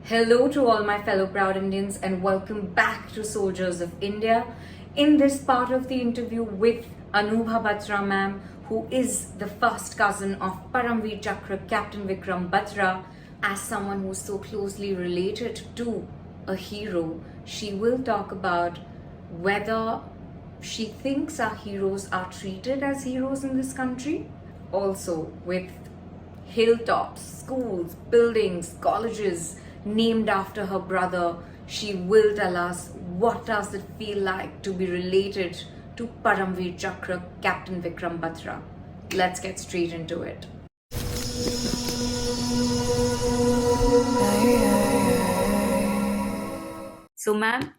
Hello to all my fellow proud Indians and welcome back to Soldiers of India. In this part of the interview with Anubha Batra Maam, who is the first cousin of Paramveer Chakra Captain Vikram Batra, as someone who's so closely related to a hero, she will talk about whether she thinks our heroes are treated as heroes in this country. Also, with hilltops, schools, buildings, colleges named after her brother, she will tell us what does it feel like to be related to Paramveer Chakra Captain Vikram Batra. Let's get straight into it. So, ma'am,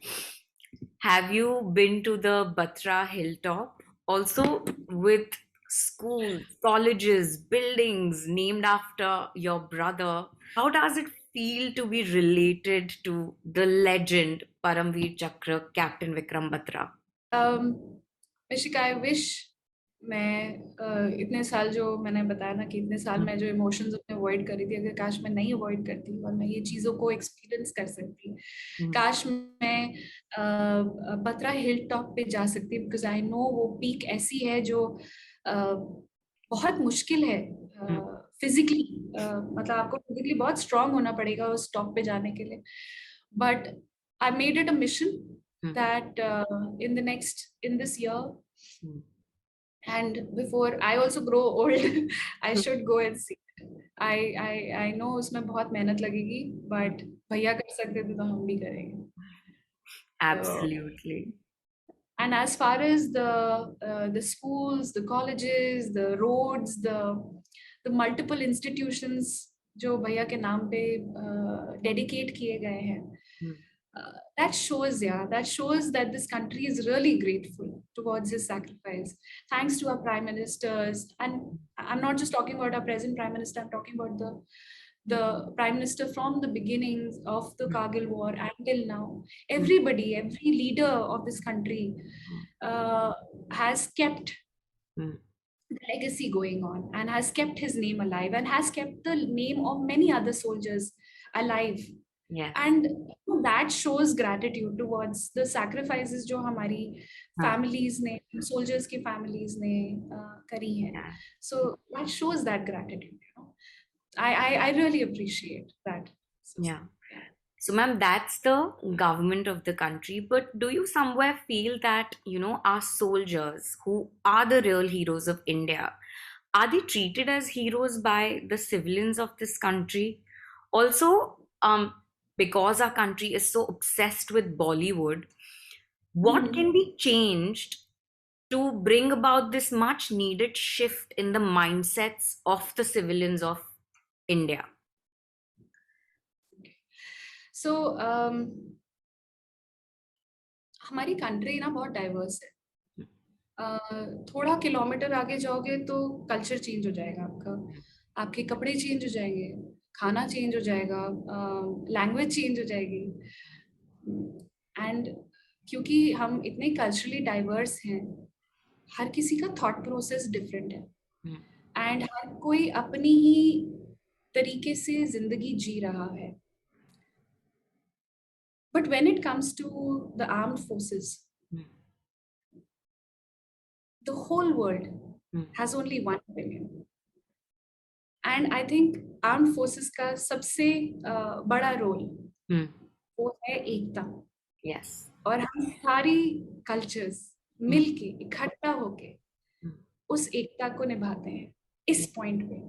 have you been to the Batra hilltop? Also, with schools, colleges, buildings named after your brother, how does it feel to be related to the legend Paramveer Chakra Captain Vikram Batra? Mishika I wish मैं इतने साल जो मैंने बताया ना कि इतने साल मैं जो इमोशंस अपने अवॉइड करी थी, अगर काश मैं नहीं अवॉइड करती और मैं ये चीज़ों को एक्सपीरियंस कर सकती, काश मैं बत्रा हिल टॉप पे जा सकती, बिकॉज आई नो वो पीक ऐसी है जो बहुत मुश्किल है फिजिकली, मतलब आपको फिजिकली बहुत स्ट्रांग होना पड़ेगा उस टॉप पे जाने के लिए, but I made it a mission that in this year, and before I also grow old, I should go and see it. I know उसमें बहुत मेहनत लगेगी, but भैया कर सकते थे तो हम भी करेंगे. Absolutely. And as far as the schools, the colleges, the roads, the multiple institutions जो भैया के नाम पे dedicate किए गए हैं, that shows that this country is really grateful towards his sacrifice. Thanks to our prime ministers, and I'm not just talking about our present prime minister, I'm talking about the prime minister from the beginnings of the Kargil war until now. Everybody, every leader of this country has kept the legacy going on and has kept his name alive and has kept the name of many other soldiers alive. Yeah. And that shows gratitude towards the sacrifices जो हमारी families ने, soldiers की families ने करी हैं. So that shows that gratitude. I really appreciate that. Yeah. So, ma'am, that's the government of the country. But do you somewhere feel that, our soldiers, who are the real heroes of India, are they treated as heroes by the civilians of this country? Also, because our country is so obsessed with Bollywood, what can be changed to bring about this much needed shift in the mindsets of the civilians of India? So, हमारी country ना बहुत diverse है. थोड़ा kilometre आगे जाओगे तो culture change हो जाएगा आपका, आपके कपड़े चेंज हो जाएंगे, खाना चेंज हो जाएगा, लैंग्वेज चेंज हो जाएगी. एंड क्योंकि हम इतने कल्चरली डाइवर्स हैं, हर किसी का थॉट प्रोसेस डिफरेंट है, एंड हर कोई अपनी ही तरीके से जिंदगी जी रहा है. But when it comes to the armed forces, the whole world has only one opinion, and I think armed forces का सबसे बड़ा रोल वो है एकता. Yes. और हम सारी कल्चर्स मिलके इकट्ठा होके उस एकता को निभाते हैं इस पॉइंट पे.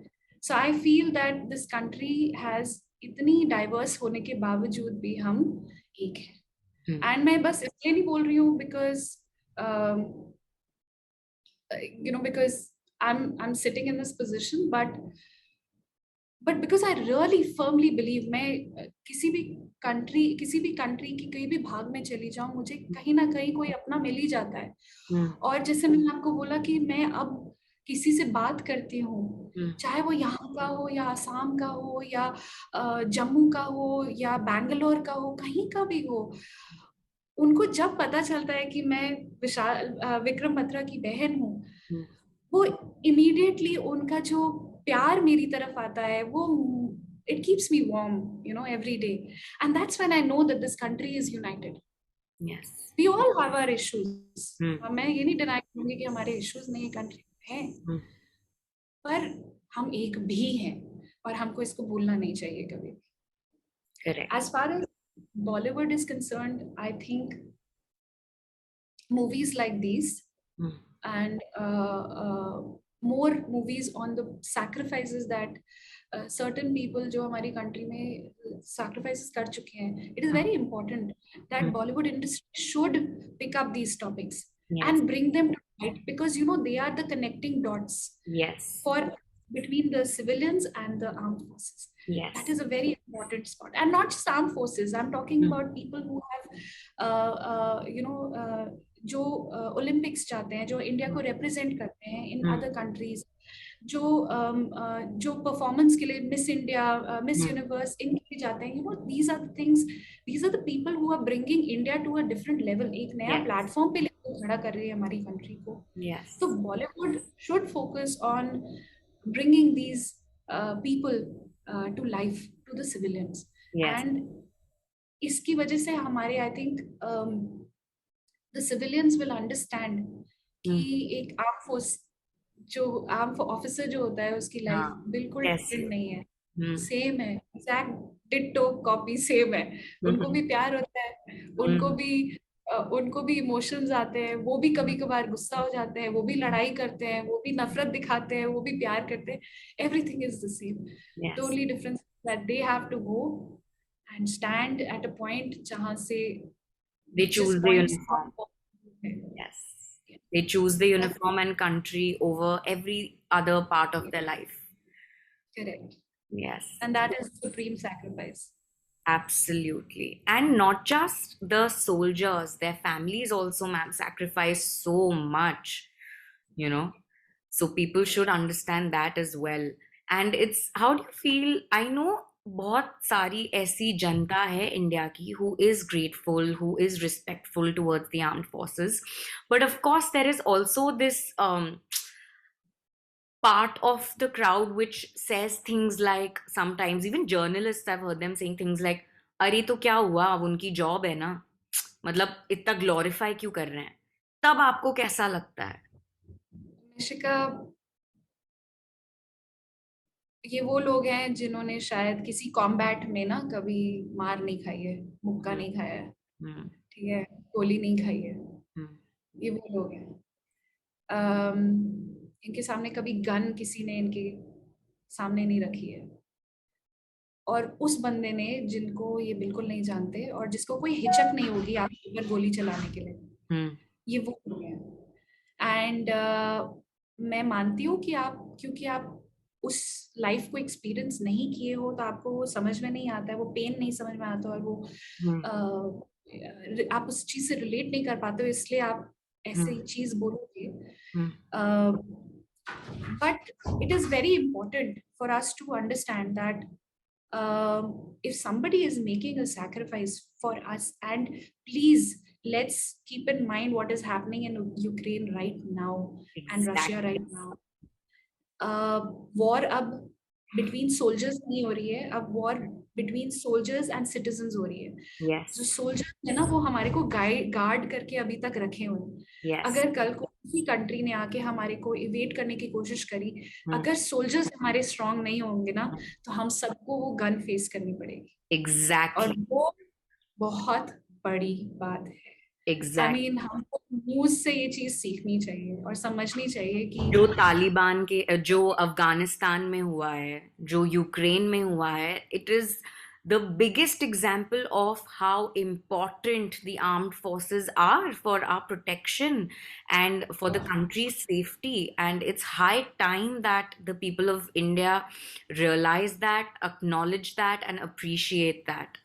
So I feel that this country has इतनी डाइवर्स होने के बावजूद भी हम एक हैं. एंड मैं बस इसलिए नहीं बोल रही हूँ because because I'm sitting in this position, but because I really firmly believe, मैं किसी भी कंट्री की कहीं भी भाग में चली जाऊं, मुझे कहीं ना कहीं कोई अपना मिल ही जाता है. और जैसे मैंने आपको बोला कि मैं अब किसी से बात करती हूँ, चाहे वो यहाँ का हो या आसाम का हो या जम्मू का हो या बैंगलोर का हो, कहीं का भी हो, उनको जब पता चलता है कि मैं विक्रम बत्रा की बहन हूँ, वो इमीडिएटली उनका जो प्यार मेरी तरफ आता है, वो it keeps me warm, you know, every day. And that's when I know that this country is united. Yes. We all have our issues. Hmm. मैं ये नहीं डिनाई करूंगी कि हमारे इश्यूज नहीं कंट्री में हैं, Hmm. पर हम एक भी हैं और हमको इसको भूलना नहीं चाहिए कभी भी. Correct. As far as Bollywood is concerned, I think movies like these Hmm. and more movies on the sacrifices that certain people जो हमारी country में sacrifices कर चुके हैं, it is very important that Hmm. Bollywood industry should pick up these topics Yes. and bring them to light, because you know they are the connecting dots Yes. for between the civilians and the armed forces. Yes. That is a very important spot, and not just armed forces. I'm talking about people who have you know जो Olympics जाते हैं, जो India को represent करते हैं in other countries, जो performance के लिए मिस इंडिया, मिस यूनिवर्स इनके लिए जाते हैं, you know these are the things, these are the people who are bringing India to a different level, एक नया प्लेटफॉर्म पे लेकर खड़ा कर रही है हमारी कंट्री को. तो Bollywood should focus on bringing these people to life, to the civilians. And इसकी वजह से हमारे I think the civilians will understand कि एक आर्म फोर्स जो आर्म ऑफिसर जो होता है उसकी लाइफ बिल्कुल डिफरेंट नहीं है, सेम है, एग्जैक्ट डिट्टो कॉपी सेम है. उनको भी प्यार होता है, उनको भी इमोशंस आते हैं, वो भी कभी कभार गुस्सा हो जाते हैं, वो भी लड़ाई करते हैं, वो भी नफरत दिखाते हैं, वो भी प्यार करते हैं. Everything is the same. The only difference that they have to go and stand at a point जहां से they choose the uniform. Yes. They choose the uniform and country over every other part of their life. Correct. Yes. And that is supreme sacrifice. Absolutely. And not just the soldiers, their families also, ma'am, sacrifice so much, you know. So people should understand that as well. And it's, how do you feel? I know बहुत सारी ऐसी जनता है India की who is grateful, who is respectful towards the armed forces, but of course there is also this part of the crowd which says things like, sometimes even journalists, I've heard them saying things like, अरे तो क्या हुआ, अब उनकी job है ना, मतलब इतना ग्लोरीफाई क्यों कर रहे हैं. तब आपको कैसा लगता है? निशिका, ये वो लोग हैं जिन्होंने शायद किसी कॉम्बैट में ना कभी मार नहीं खाई है, मुक्का नहीं खाया है, ठीक है, गोली नहीं खाई है. ये वो लोग हैं. इनके सामने कभी गन किसी ने इनके सामने नहीं रखी है. और उस बंदे ने, जिनको ये बिल्कुल नहीं जानते और जिसको कोई हिचक नहीं होगी आपके ऊपर गोली चलाने के लिए, ये वो लोग हैं. एंड मैं मानती हूँ कि आप, क्योंकि आप उस लाइफ को एक्सपीरियंस नहीं किए हो तो आपको वो समझ में नहीं आता है, वो पेन नहीं समझ में आता, और वो आप उस चीज से रिलेट नहीं कर पाते हो, इसलिए आप ऐसे चीज बोलोगे. But it is very important for us to understand that if somebody is making a sacrifice for us, and please let's keep in mind what is happening in Ukraine right now, and Russia right now. War अब between soldiers नहीं हो रही है, अब war between soldiers and citizens हो रही है. जो soldiers है ना, वो हमारे को गार्ड करके अभी तक रखे हुए. अगर कल को किसी कंट्री ने आके हमारे को इवेट करने की कोशिश करी, अगर सोल्जर्स हमारे स्ट्रांग नहीं होंगे ना, तो हम सबको वो गन फेस करनी पड़ेगी. एग्जैक्टली. और वो बहुत बड़ी बात है. I mean, हमको न्यूज से ये चीज सीखनी चाहिए और समझनी चाहिए कि जो तालिबान के, जो अफगानिस्तान में हुआ है, जो यूक्रेन में हुआ है, it is the biggest example of how important the armed forces are for our protection and for the country's safety. And it's high time that the people of India realize that, acknowledge that, and appreciate that.